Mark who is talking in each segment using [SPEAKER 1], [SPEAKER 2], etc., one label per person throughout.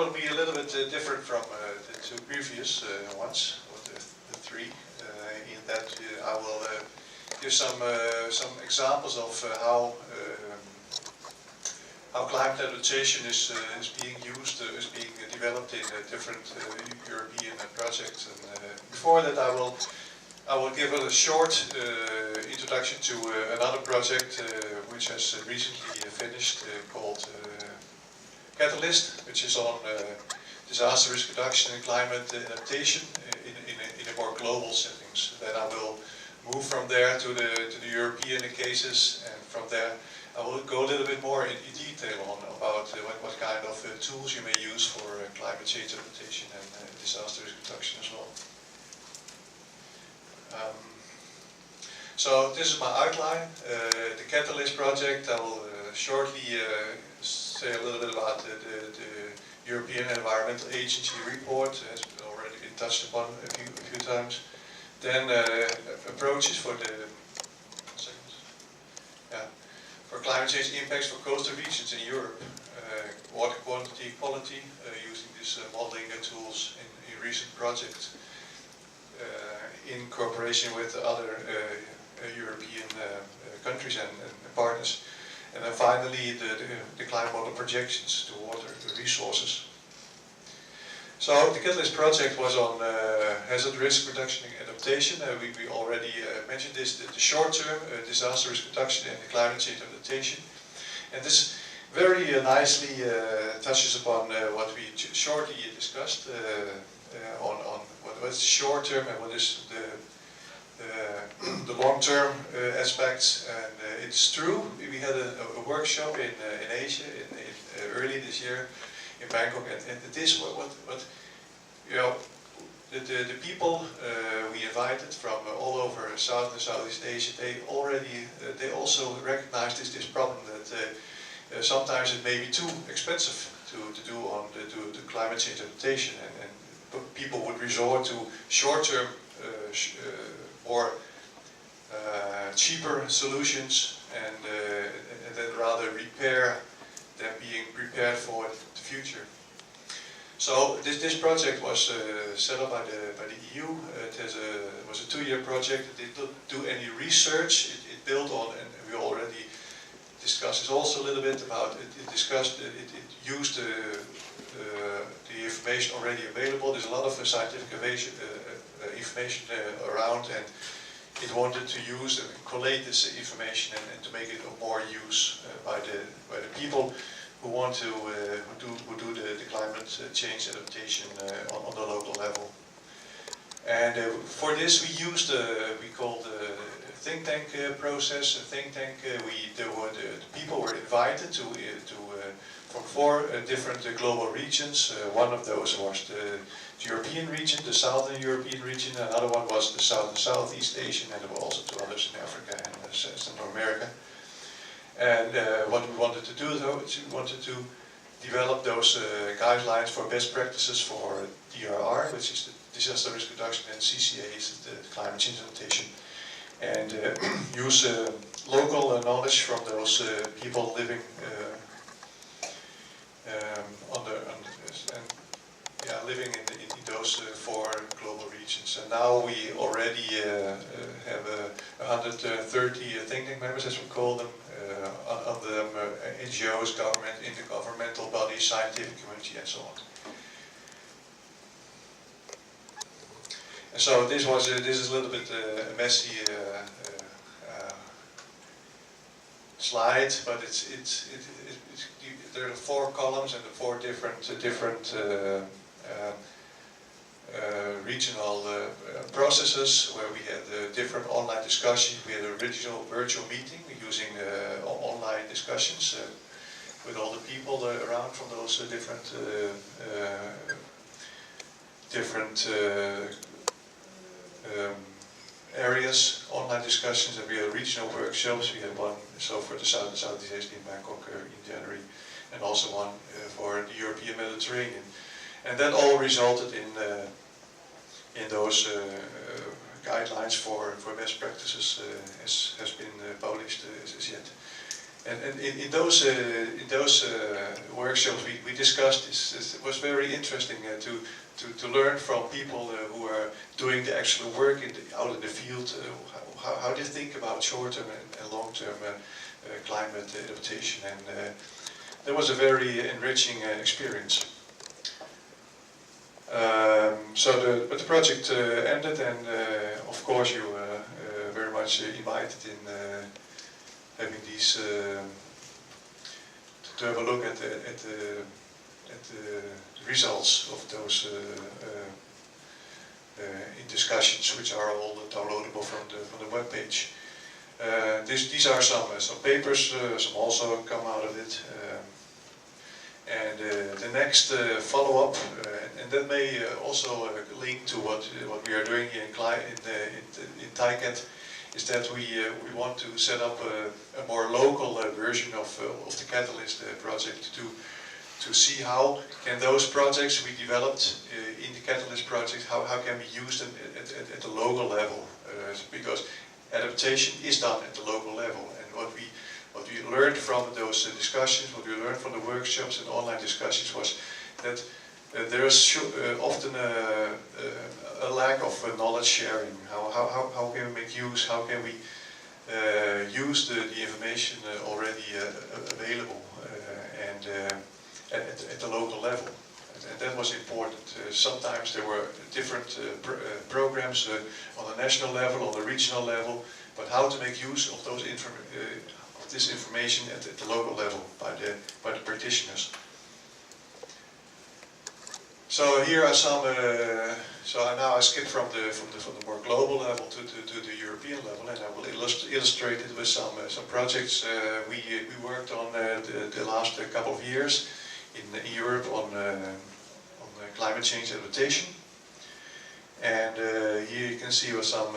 [SPEAKER 1] will be a little bit different from the two previous ones, or the three, in that I will give some examples of how climate adaptation is being used, is being developed in different European projects. And before that, I will give a short introduction to another project which has recently finished called Catalyst, which is on disaster risk reduction and climate adaptation in a more global settings. Then I will move from there to the European cases, and from there I will go a little bit more in detail about what kind of tools you may use for climate change adaptation and disaster risk reduction as well. So this is my outline. The Catalyst project, I will shortly say a little bit about the European Environmental Agency report, has already been touched upon a few times. Then approaches for for climate change impacts for coastal regions in Europe, water quantity, quality, using these modeling tools in recent projects in cooperation with other European countries and partners. And then finally the climate model projections to water resources. So the Catalyst project was on hazard risk reduction and adaptation. We already mentioned this, the short-term disaster risk reduction and the climate change adaptation. And this very nicely touches upon what we shortly discussed on what's the short-term and what is the long-term aspects. And it's true, we had a workshop in Asia early this year in Bangkok, and this what you know, the people we invited from all over South and Southeast Asia, they also recognized this problem that sometimes it may be too expensive to do on the climate change adaptation, and people would resort to short-term more cheaper solutions, and then rather repair than being prepared for the future. So this project was set up by the EU. It was a 2-year project. It didn't do any research. It built on, and we already discussed this also a little bit about. It used the information already available. There's a lot of scientific information around, and it wanted to use and collate this information and to make it of more use by the people who want to who do the climate change adaptation on the local level. And for this we used we called the think tank process. A think tank. The people were invited from 4 different global regions. One of those was the European region, the Southern European region. Another one was the South and Southeast Asian, and there were also 2 others in Africa and Central America. And what we wanted to do, though, is we wanted to develop those guidelines for best practices for DRR, which is the disaster risk reduction, and CCA is the climate change adaptation, and use local knowledge from those people living living in those 4 global regions. And now we already have 130 think tank members, as we call them. Of them NGOs, government, intergovernmental bodies, scientific community, and so on. And so this is a little bit a messy slide, but there are 4 columns and the 4 different regional processes where we had different online discussions. We had an original virtual meeting using online discussions with all the people around from those different areas, online discussions, and we had regional workshops. We had one for the South and Southeast Asia in Bangkok in January, and also one for the European Mediterranean. And that all resulted in those guidelines for best practices has been published as yet. And in those workshops we discussed this. It was very interesting to learn from people who are doing the actual work out in the field, how they think about short-term and long-term climate adaptation, and that was a very enriching experience. But the project ended, and of course you very much invited in having these to have a look at the results of those in discussions, which are all downloadable from the web page. These are some papers, some also come out of it. And the next follow-up, and that may also link to what we are doing here in TICAT, is that we want to set up a more local version of the Catalyst project to see how can those projects we developed in the Catalyst project, how can we use them at the local level, because adaptation is done at the local level, and what we learned from those discussions, what we learned from the workshops and online discussions was that there is often a lack of knowledge sharing. How can we make use? How can we use the information already available and at the local level? And that was important. Sometimes there were different programs on the national level, on the regional level, but how to make use of those this information at the local level by the practitioners. So here are some. So now I skip from the more global level to the European level, and I will illustrate it with some projects we worked on the last couple of years in Europe on climate change adaptation. And here you can see some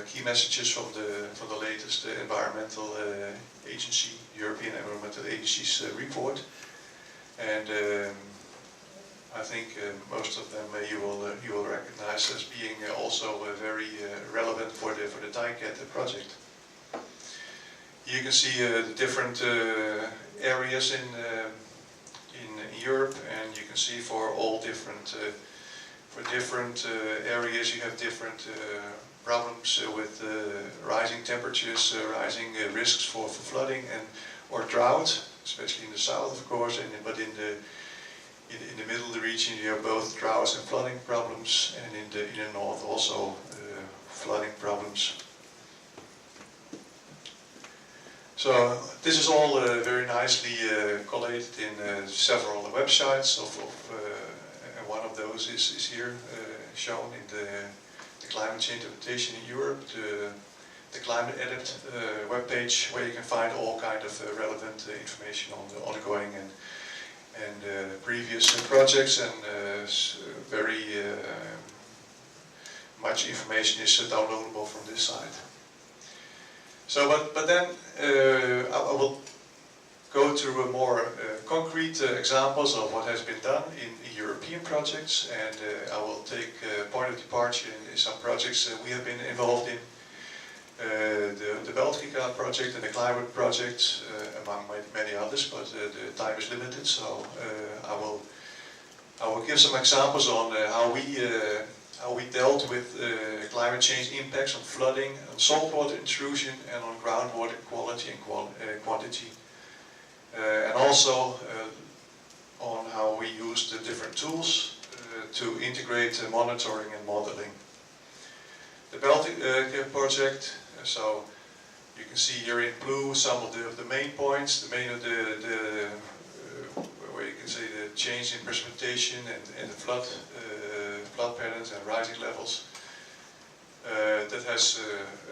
[SPEAKER 1] key messages from the latest environmental agency, European Environmental Agency's report, and I think most of them you will recognize as being also very relevant for the TICAT project. You can see the different areas in Europe, and you can see for all different. For different areas you have different problems with rising temperatures, rising risks for flooding or drought, especially in the south, of course, but in the middle of the region you have both droughts and flooding problems, and in the north also flooding problems. So this is all very nicely collated in several websites and one of those is here shown in the climate change adaptation in Europe, the Climate Adapt webpage, where you can find all kind of relevant information on the ongoing and previous projects, and very much information is downloadable from this site. So, but then I will go through a more concrete examples of what has been done in European projects, and I will take point of departure in some projects we have been involved in. The Geological project and the climate project, among many others, but the time is limited, so I will give some examples on how we dealt with climate change impacts on flooding, on saltwater intrusion, and on groundwater quality and quantity. And also on how we use the different tools to integrate monitoring and modeling. The Geological project, so you can see here in blue some of the main points, where you can see the change in precipitation and the flood patterns and rising levels. That has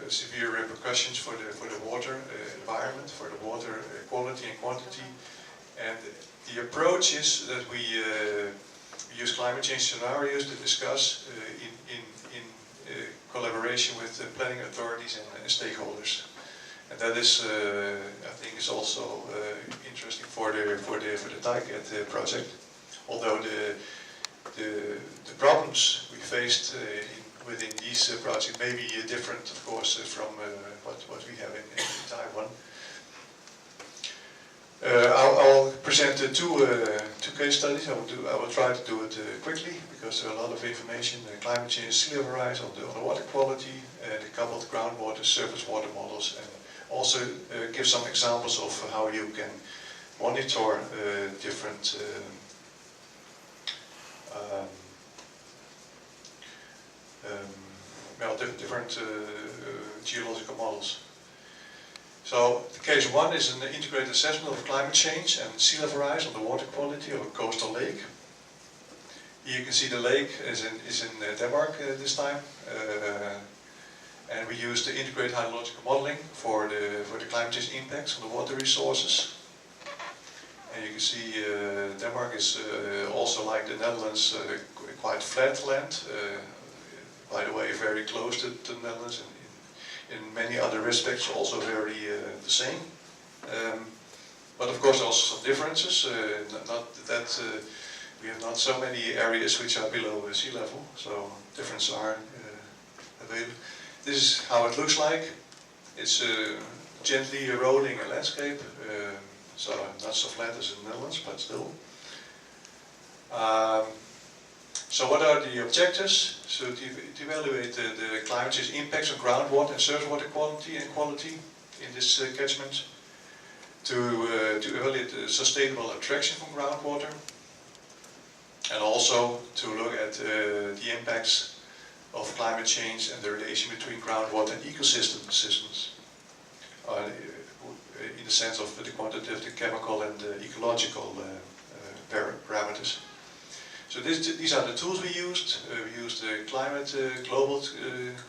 [SPEAKER 1] severe repercussions for the water environment, for the water quality and quantity. And the approach is that we use climate change scenarios to discuss in collaboration with planning authorities and stakeholders. And that is, I think, is also interesting for the TICAT project. Although the problems we faced within these projects may be different, of course, from what we have in Taiwan. I'll present two case studies. I will try to do it quickly because there are a lot of information. Climate change, sea level rise, on the water quality, the coupled groundwater, surface water models, and also give some examples of how you can monitor different different geological models. So, case one is an integrated assessment of climate change and sea level rise on the water quality of a coastal lake. Here you can see the lake is in Denmark this time, and we use the integrated hydrological modeling for the climate change impacts on the water resources. And you can see Denmark is also, like the Netherlands, quite flat land. By the way, very close to the Netherlands. In many other respects also very the same. But of course also some differences. Not that we have not so many areas which are below sea level, so differences are available. This is how it looks like. It's gently eroding a landscape, so not so flat as in the Netherlands, but still. So what are the objectives? So to evaluate the climate change impacts on groundwater and surface water quality in this catchment, to evaluate the sustainable attraction from groundwater, and also to look at the impacts of climate change and the relation between groundwater and systems, in the sense of the quantitative, the chemical and the ecological parameters. So these are the tools we used. We used the global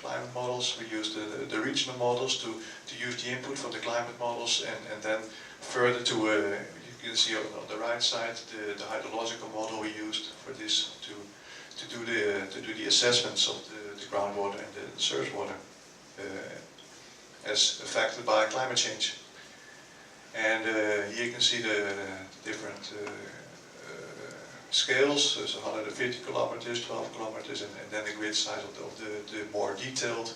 [SPEAKER 1] climate models. We used the regional models to use the input from the climate models, and then further to you can see on the right side the hydrological model we used for this to do the assessments of the groundwater and the surface water as affected by climate change. And here you can see the different scales, so 150 kilometers, 12 kilometers, and then the grid size of the more detailed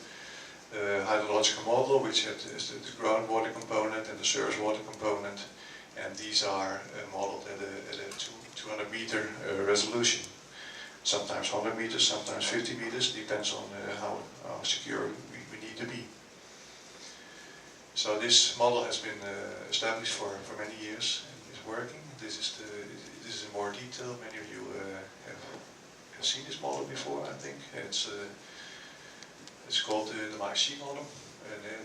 [SPEAKER 1] hydrological model, which has the groundwater component and the surface water component, and these are modeled at a 200 meter resolution. Sometimes 100 meters, sometimes 50 meters, depends on how secure we need to be. So this model has been established for many years and is working. This is in more detail. Many of you have seen this model before, I think. It's called the R.O.C model,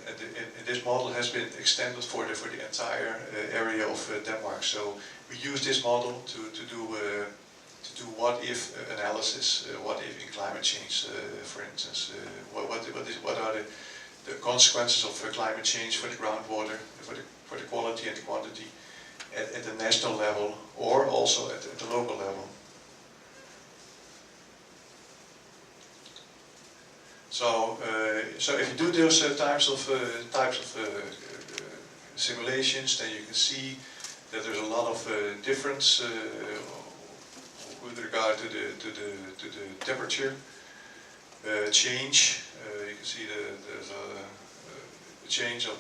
[SPEAKER 1] and this model has been extended for the entire area of Denmark. So we use this model to do what if analysis, what if in climate change, for instance, what are the consequences of climate change for the groundwater, for the quality and the quantity at the national level, or also at the local level. So if you do those types of simulations, then you can see that there's a lot of difference with regard to the temperature change. You can see there's a change of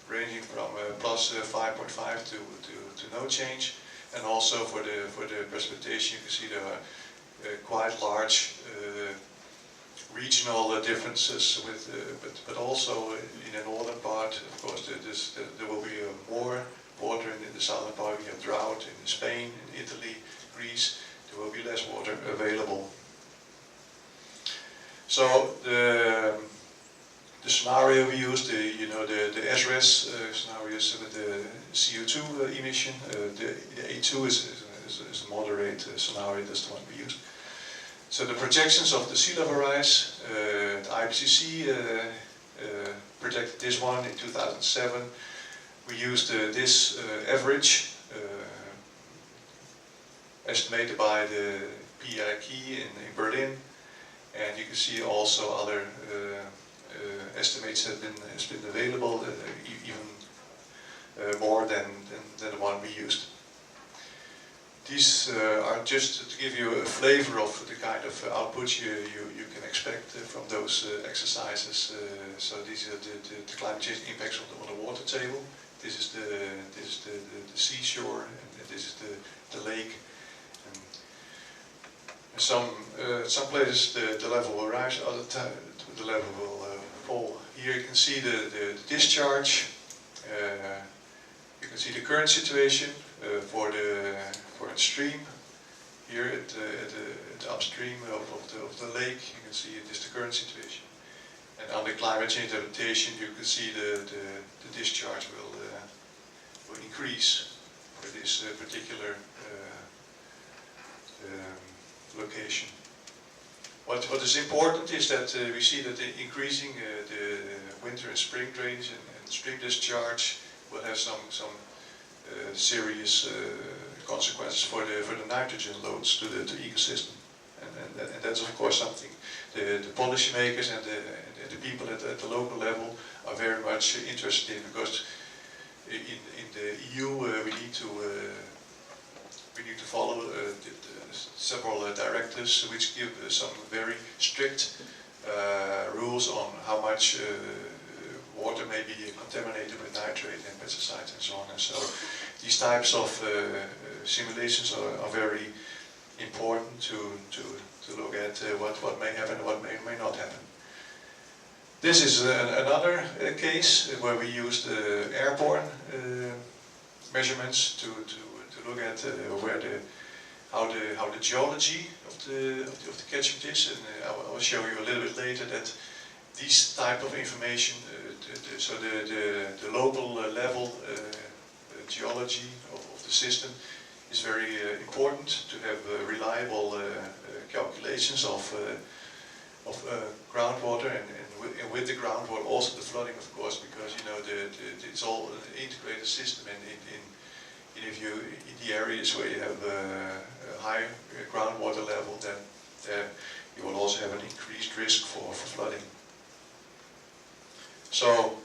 [SPEAKER 1] ranging from plus 5.5 to no change, and also for the precipitation, you can see there are quite large regional differences with, but also in the northern part, of course, there will be more water in the southern part. We have drought in Spain, in Italy, Greece. There will be less water available. So the scenario we used, the SRES scenarios with the CO2 emission, the A2 is a moderate scenario. That's the one we used. So the projections of the sea level rise, the IPCC projected this one in 2007. We used this average estimated by the PIK in Berlin, and you can see also other estimates has been available, even more than the one we used. These are just to give you a flavor of the kind of output you can expect from those exercises. So these are the climate change impacts on the water table. This is the seashore, and this is the lake. And some places the level will rise, other times the level will fall. Here you can see the discharge. You can see the current situation for the stream. Here at the upstream of the lake, you can see it is the current situation. And under climate change adaptation, you can see the discharge will increase for this particular location. What is important is that we see that increasing the winter and spring drainage and stream discharge will have some serious consequences for the nitrogen loads to the ecosystem, and that's of course something the policymakers and the people at the local level are very much interested in, because in the EU we need to follow several directives which give some very strict rules on how much water may be contaminated with nitrate and pesticides and so on. And so these types of simulations are very important to look at what may happen and what may not happen. This is another case where we used airborne measurements to look at how the geology of the catchment is, and I will show you a little bit later that these type of information, so the local level geology of the system is very important to have reliable calculations of groundwater, and with the groundwater also the flooding, of course, because you know it's all an integrated system, and if you in the areas where you have a high groundwater level, then there you will also have an increased risk for flooding. So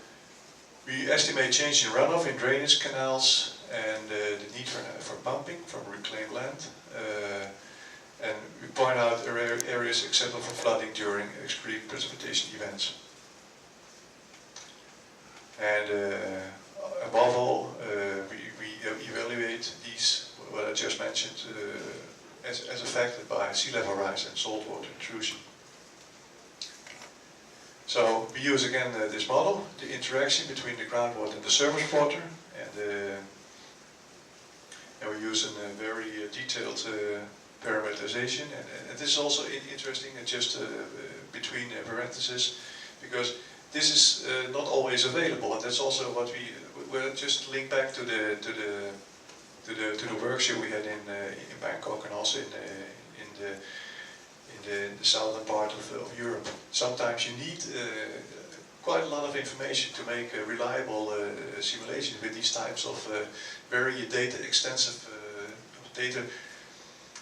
[SPEAKER 1] we estimate change in runoff in drainage canals and the need for pumping from reclaimed land. And we point out areas acceptable for flooding during extreme precipitation events. And above all, we evaluate these, what I just mentioned, as affected by sea level rise and saltwater intrusion. So we use again this model, the interaction between the groundwater and the surface water, and we use a very detailed parameterization, and this is also interesting, just between parentheses, because this is not always available, and that's also what we will just link back to the workshop we had in Bangkok, and also in the southern part of Europe. Sometimes you need quite a lot of information to make a reliable simulation with these types of very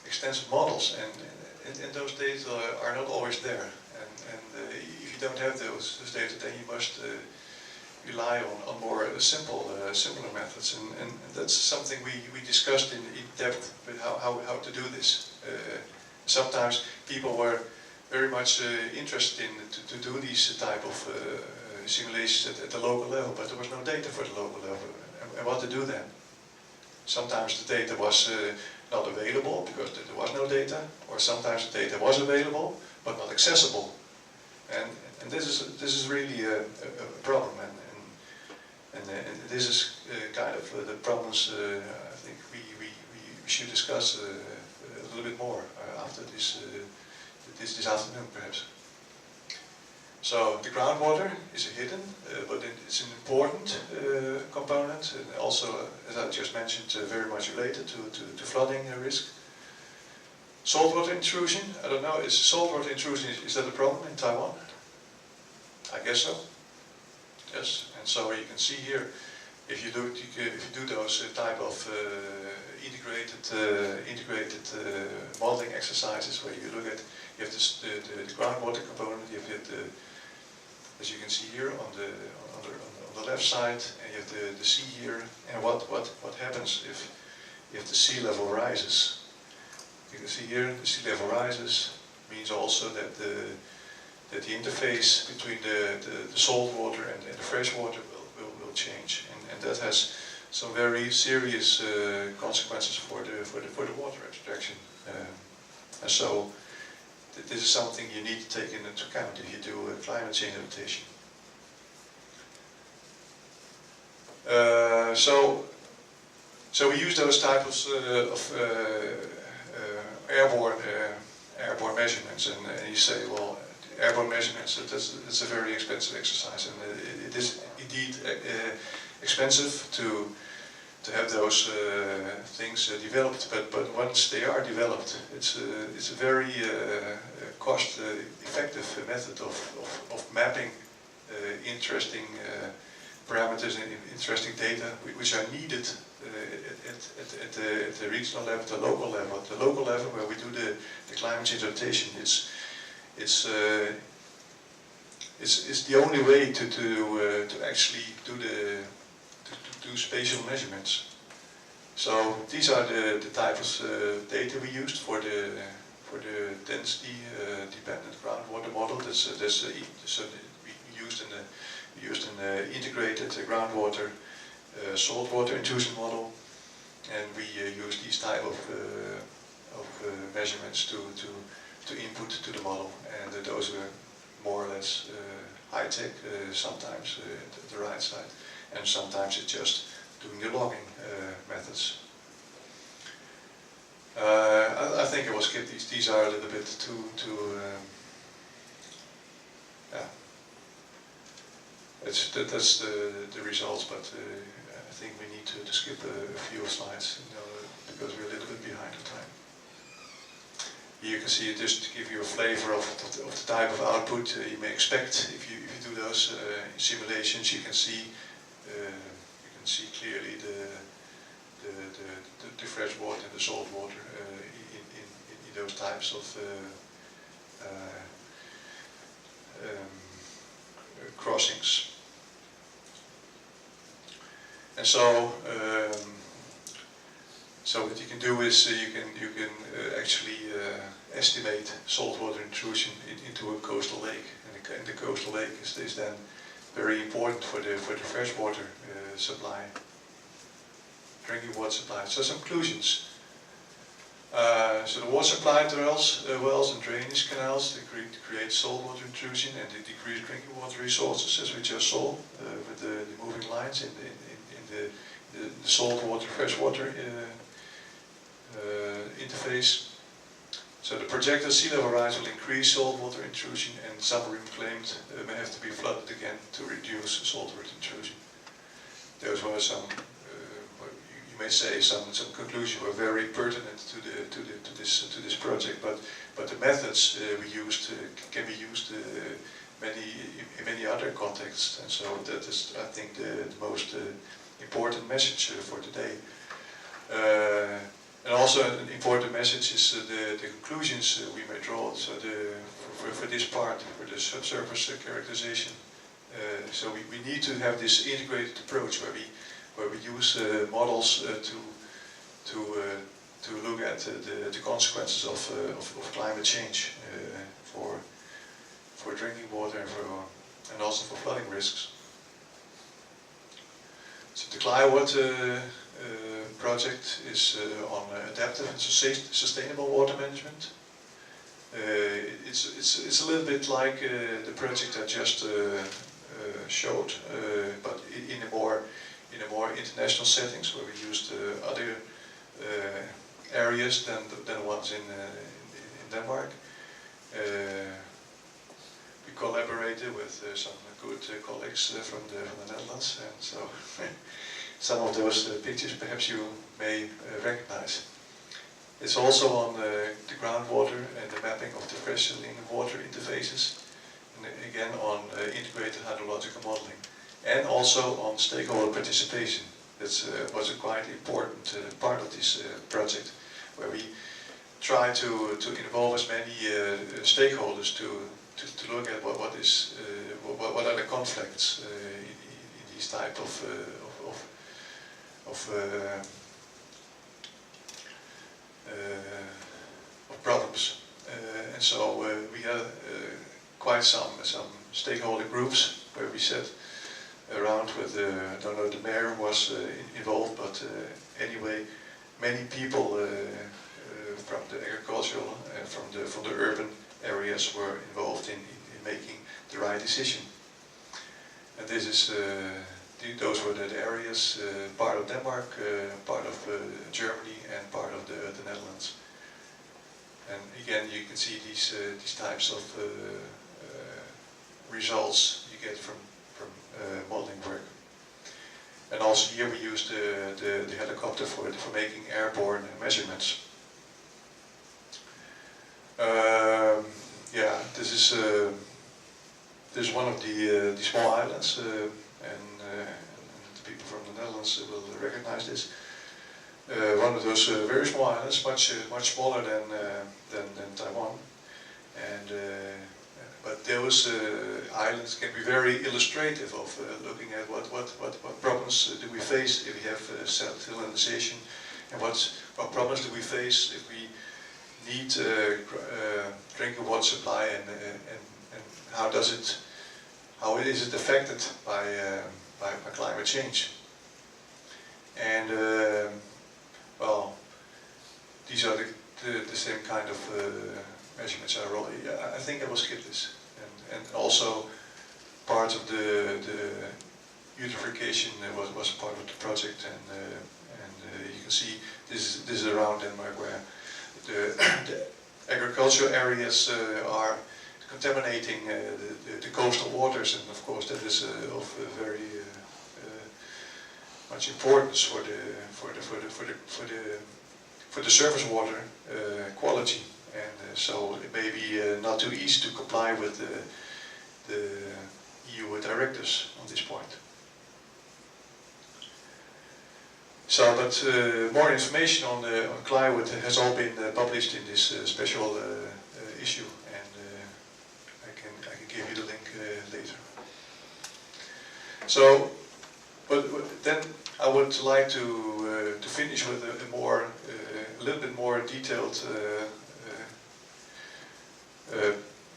[SPEAKER 1] extensive models, and those data are not always there. And if you don't have those data, then you must rely on more simpler methods, and that's something we discussed in depth with how to do this. Sometimes people were very much interested in to do these type of simulations at the local level, but there was no data for the local level. And what to do then? Sometimes the data was not available because there was no data, or sometimes the data was available but not accessible. And this is really a problem, and this is kind of the problems I think we should discuss a little bit more after this afternoon, perhaps. So the groundwater is hidden, but it's an important component, and also, as I just mentioned, very much related to flooding risk. Saltwater intrusion, I don't know, is saltwater intrusion, is that a problem in Taiwan? I guess so. Yes, and so you can see here, if you do those type of integrated modeling exercises, where you look at, you have the groundwater component, you have as you can see here on the left side, and you have the sea here, and what happens if the sea level rises. You can see here the sea level rises means also that the interface between the salt water and the fresh water will change, and and that has some very serious consequences for the water abstraction. And so this is something you need to take into account if you do climate change adaptation. So we use those types of airborne measurements, and you say, well, airborne measurements, it's a very expensive exercise, and it is indeed expensive to have those things developed. But once they are developed, it's a very cost-effective method of mapping interesting parameters and interesting data which are needed at the regional level, the local level. At the local level, where we do the climate change adaptation, it's the only way to actually do spatial measurements. So these are the types of data we used for the density dependent groundwater model. So we used an integrated groundwater saltwater intrusion model, and we use these type of measurements to input to the model, and those were more or less high-tech, sometimes at the right side, and sometimes it's just doing the logging methods. I think I will skip these. These are a little bit too yeah. That's the results, but I think we need to skip a few slides, because we're a little bit behind the time. Here you can see, just to give you a flavor of the type of output you may expect if you do those simulations. You can see clearly the fresh water and the salt water in those types of crossings. And so what you can do is you can actually estimate saltwater intrusion into a coastal lake, and the coastal lake is then very important for the freshwater supply, drinking water supply. So some conclusions. So the water supply wells and drainage canals, they create saltwater intrusion, and they decrease drinking water resources, as we just saw with the moving lines in the saltwater freshwater interface. So the projected sea level rise will increase saltwater intrusion, and some reclaimed may have to be flooded again to reduce saltwater intrusion. Those were some, you may say, some conclusions were very pertinent to this project. But the methods we used can be used in many other contexts, and so that is, I think, the most important message for today. And also an important message is the conclusions we may draw. So for this part, for the subsurface characterization, so we need to have this integrated approach where we use models to look at the consequences of climate change for drinking water and also for flooding risks. So the Climate project is on adaptive and sustainable water management. It's a little bit like the project I just showed, but in a more international settings, where we used other areas than the ones in Denmark. We collaborated with some good colleagues from the Netherlands, and so some of those pictures perhaps you may recognize. It's also on the groundwater and the mapping of the fresh and water interfaces, and again on integrated hydrological modeling, and also on stakeholder participation. That was a quite important part of this project, where we try to involve as many stakeholders to look at what are the conflicts in these type of problems. And so we had quite some stakeholder groups where we said, around with, I don't know, the mayor was involved, but anyway, many people from the agricultural and from the urban areas were involved in making the right decision. And this is those were the areas, part of Denmark, part of Germany, and part of the Netherlands. And again, you can see these types of results you get from modeling work. And also here we use the helicopter for making airborne measurements. Yeah, this is one of the small islands, and the people from the Netherlands will recognize this. One of those very small islands, much smaller than Taiwan, and but those islands can be very illustrative of looking at what problems do we face if we have salinization, and what problems do we face if we need drinking water supply, and how is it affected by climate change. And well, these are the same kind of measurements. I think I will skip this. And also part of the eutrophication was part of the project, and you can see this is around Denmark where the agricultural areas are contaminating the coastal waters, and of course that is of very much importance for the surface water quality, and so it may be not too easy to comply with the EU directives on this point. So, but more information on climate has all been published in this special issue, and I can give you the link later. So, but then I would like to finish with a little bit more detailed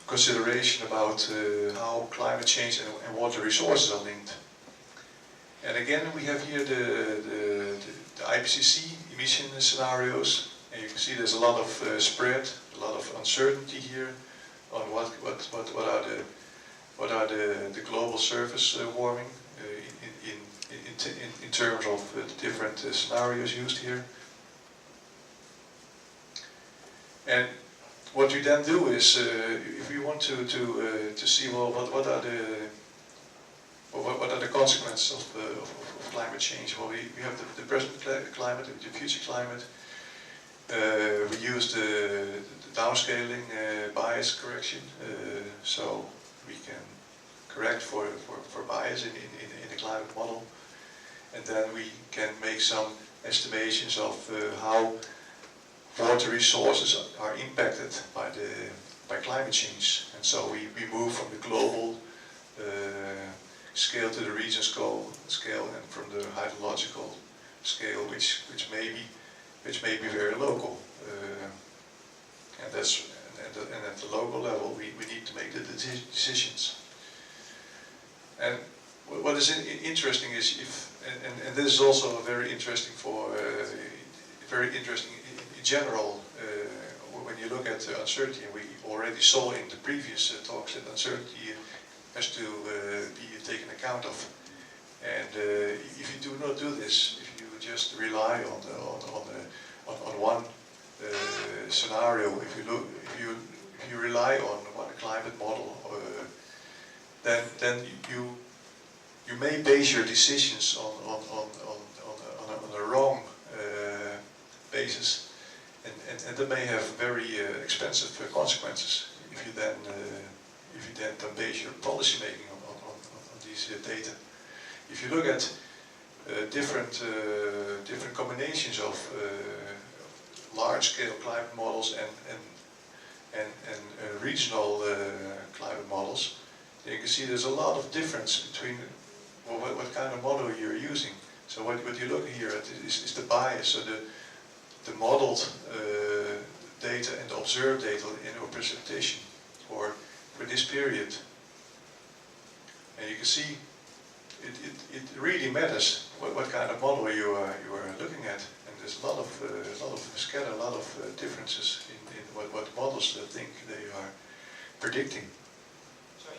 [SPEAKER 1] consideration about how climate change and water resources are linked. And again, we have here the IPCC emission scenarios, and you can see there's a lot of spread, a lot of uncertainty here on what are the global surface warming in terms of the different scenarios used here. And what we then do is, if we want to see, well, what are the consequences of climate change? Well, we have the present climate, the future climate. We use the downscaling bias correction, so we can correct for bias in the climate model, and then we can make some estimations of how water resources are impacted by climate change. And so we move from the global scale to the region scale, and from the hydrological scale, which may be very local, and at the local level we need to make the decisions. And what is interesting is and this is also very interesting in general when you look at uncertainty. We already saw in the previous talks that uncertainty has to be taken account of, and if you do not do this, if you just rely on one scenario, if you rely on one climate model, then you may base your decisions on a wrong basis, and that may have very expensive consequences if you then don't base your policy making on these data. If you look at different combinations of large-scale climate models and regional climate models, you can see there's a lot of difference between what kind of model you're using. So what you look here at is the bias, so the modeled data and the observed data in our precipitation for this period. And you can see it really matters what kind of model you are looking at, and there's a lot of scatter, a lot of differences in what models think they are predicting.
[SPEAKER 2] Sorry.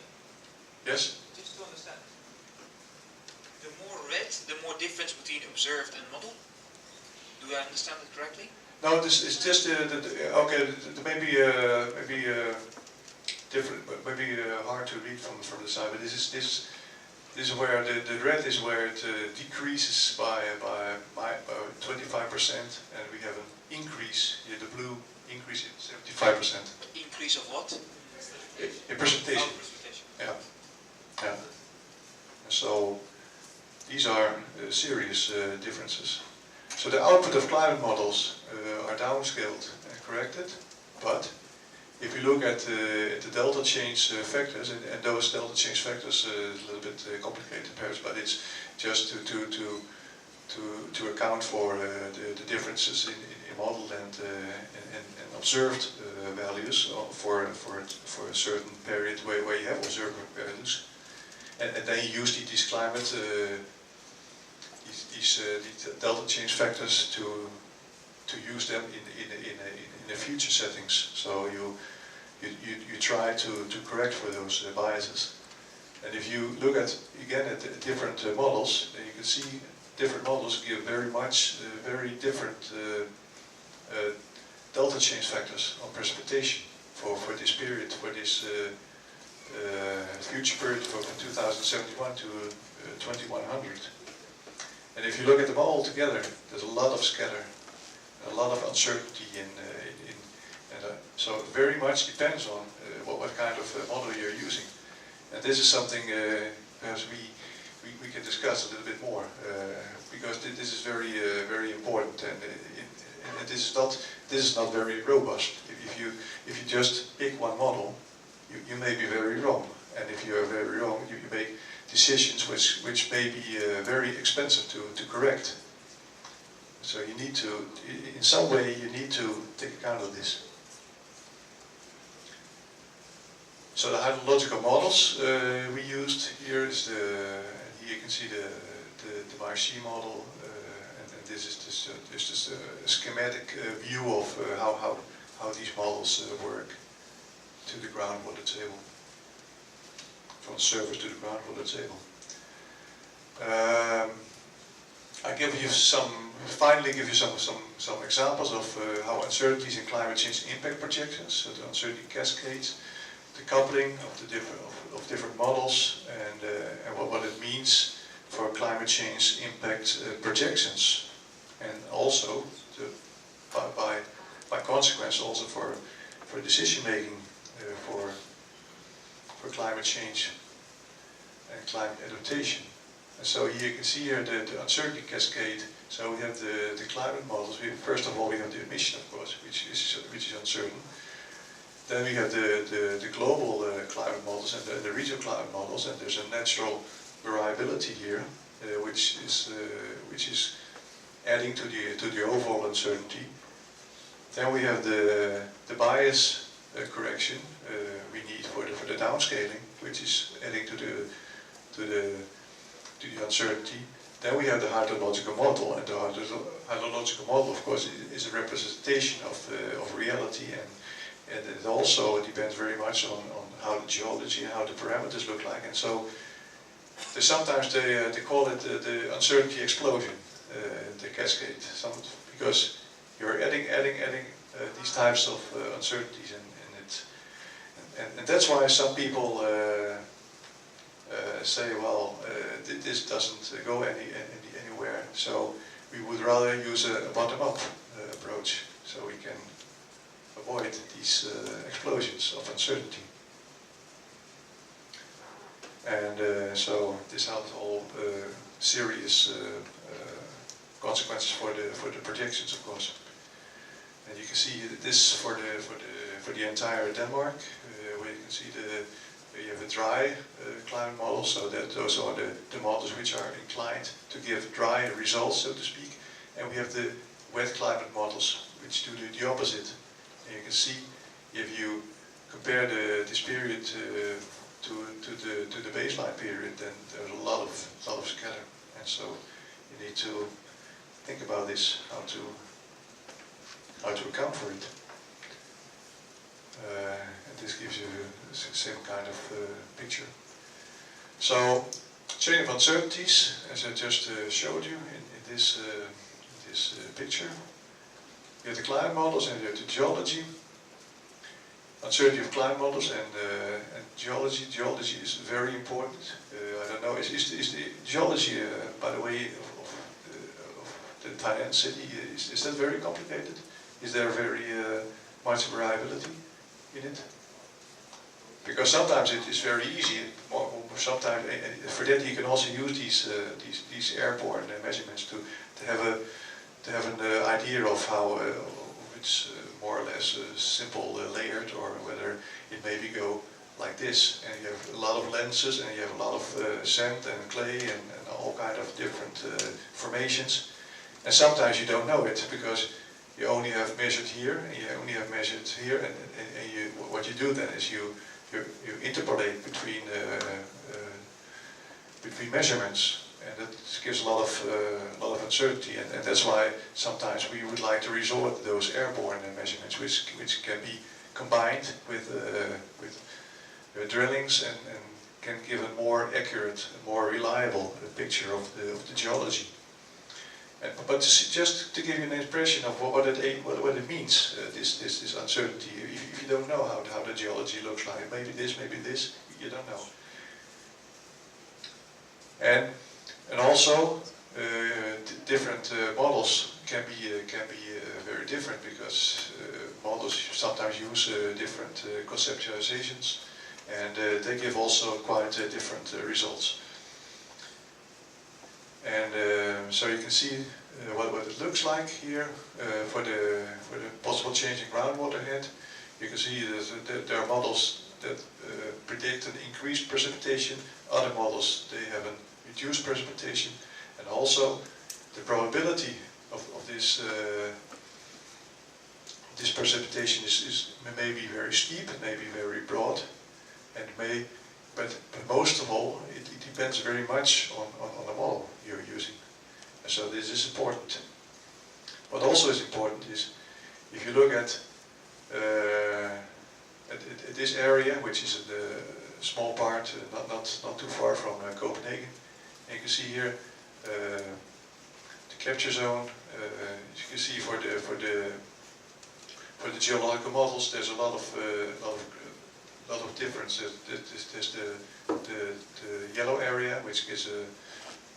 [SPEAKER 1] Yes.
[SPEAKER 2] Just to understand, the more red, the more difference between observed and model. Do I understand it correctly?
[SPEAKER 1] No, this is just okay. Maybe different, but maybe hard to read from the side. But this is where the red is where it decreases by 25%, and we have an increase here. The blue increase in 75%.
[SPEAKER 2] Increase of what?
[SPEAKER 1] In precipitation.
[SPEAKER 2] Oh, precipitation.
[SPEAKER 1] Yeah. Yeah. So these are serious differences. So the output of climate models are downscaled and corrected, but if you look at the delta change factors, and those delta change factors is a little bit complicated perhaps, but it's just to account for the differences in model and observed values for a certain period where you have observed values, and then you use these climate these delta change factors to use them in the future settings. So you try to correct for those biases. And if you look at again at different models, then you can see different models give very different delta change factors on precipitation for this period, for this future period from 2071 to 2100. And if you look at them all together, there's a lot of scatter, a lot of uncertainty so it very much depends on what kind of model you're using. And this is something perhaps we can discuss a little bit more because this is very important, and this is not very robust. If you just pick one model, you may be very wrong, and if you are very wrong, you make decisions which may be very expensive to correct. So you need to, in some way, you need to take account of this. So the hydrological models we used here is here you can see the R.O.C model, and this is just a schematic view of how these models work to the groundwater table, from the surface to the groundwater table. I finally give you some examples of how uncertainties in climate change impact projections, so the uncertainty cascades, the coupling of the different models, and what it means for climate change impact projections, and also by consequence also for decision making for climate change and climate adaptation. And so here you can see here the uncertainty cascade. So we have the climate models. First of all, we have the emission, of course, which is uncertain. Then we have the global climate models and the regional climate models, and there's a natural variability here, which is adding to the overall uncertainty. Then we have the bias correction we need for the downscaling, which is adding to the uncertainty. Then we have the hydrological model, and the hydrological model, of course, is a representation of reality, and it also depends very much on how the geology and how the parameters look like. And so sometimes they call it the uncertainty explosion, the cascade, because you're adding these types of uncertainties, and that's why some people say, well, this doesn't go anywhere, so we would rather use a bottom-up approach, so we can avoid these explosions of uncertainty. And so this has all serious consequences for the projections, of course. And you can see this for the entire Denmark, where you can see you have a dry climate model, so that those are the models which are inclined to give dry results, so to speak. And we have the wet climate models, which do the opposite. And you can see, if you compare this period to the baseline period, then there's a lot of scatter, and so you need to think about this, how to account for it. And this gives you the same kind of picture. So, chain of uncertainties, as I just showed you in this picture. You have the climate models and you have the geology. Uncertainty of climate models and geology. Geology is very important. I don't know, is the geology, by the way, of the Taiwan city, is that very complicated? Is there very much variability in it? Because sometimes it is very easy. Sometimes for that you can also use these airborne measurements to have an idea of how it's more or less simple layered, or whether it maybe go like this. And you have a lot of lenses, and you have a lot of sand and clay and all kind of different formations. And sometimes you don't know it because you only have measured here, and you only have measured here, and what you do then is you interpolate between measurements. And that gives a lot of uncertainty, and that's why sometimes we would like to resort to those airborne measurements, which can be combined with drillings and can give a more accurate, more reliable picture of the geology. But just to give you an impression of what it means, this uncertainty. If you don't know how the geology looks like, maybe this, you don't know. And also, different models can be very different, because models sometimes use different conceptualizations, and they give also quite different results. And so you can see what it looks like here for the possible change in groundwater head. You can see that there are models that predict an increased precipitation. Other models, they have an reduced precipitation, and also the probability of this this precipitation is maybe very steep, it may be very broad, and but most of all it depends very much on the model you're using. And so this is important. What also is important is, if you look at this area, which is a small part, not too far from Copenhagen. And you can see here the capture zone. You can see for the geological models, there's a lot of differences. There's the yellow area, which gives a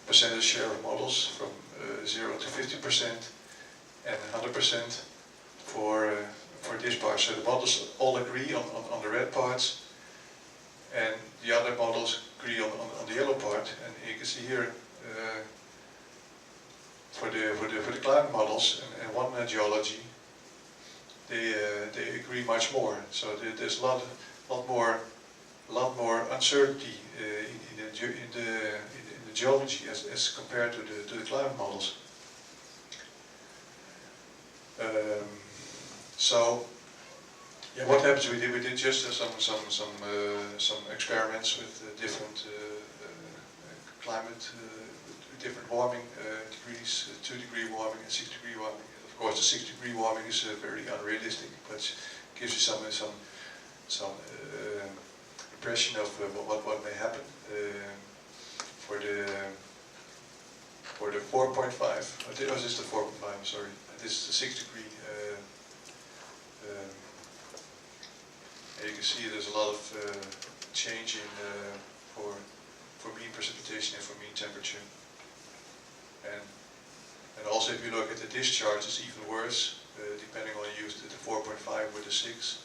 [SPEAKER 1] percentage share of models from 0 to 50%, and 100% for this part. So the models all agree on the red parts, and the other models agree on the yellow part. And you can see here for the climate models and one geology, they agree much more. So there's a lot more uncertainty in the geology as compared to the climate models. So, yeah, what happens? We did just some experiments with different climate, different warming degrees, 2-degree warming and 6-degree warming. Of course, the 6-degree warming is very unrealistic, but gives you some impression of what may happen for the 4.5. Oh, this is the 4.5. Sorry, this is the 6-degree. You can see there's a lot of change in for mean precipitation and for mean temperature. And also, if you look at the discharge, it's even worse, depending on you use the 4.5 or the 6.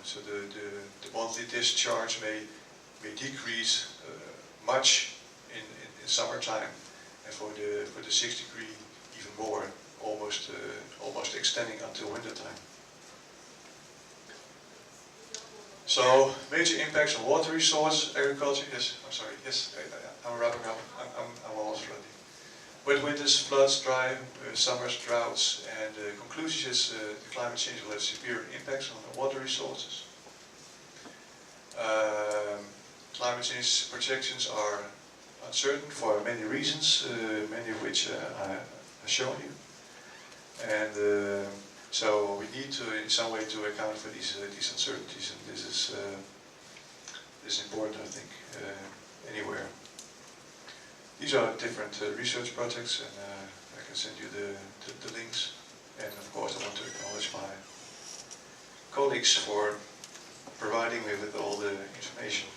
[SPEAKER 1] So the monthly discharge may decrease much in summertime, and for the 6-degree even more, almost extending until wintertime. So major impacts on water resources, agriculture. Yes, I'm sorry. Yes, I'm wrapping up. I'm almost ready. Wet winters, floods, dry summers, droughts, and the conclusion is the climate change will have severe impacts on the water resources. Climate change projections are uncertain for many reasons, many of which I have shown you. And so we need to, in some way, to account for these uncertainties, and this is important, I think, anywhere. These are different research projects, and I can send you the links. And of course, I want to acknowledge my colleagues for providing me with all the information.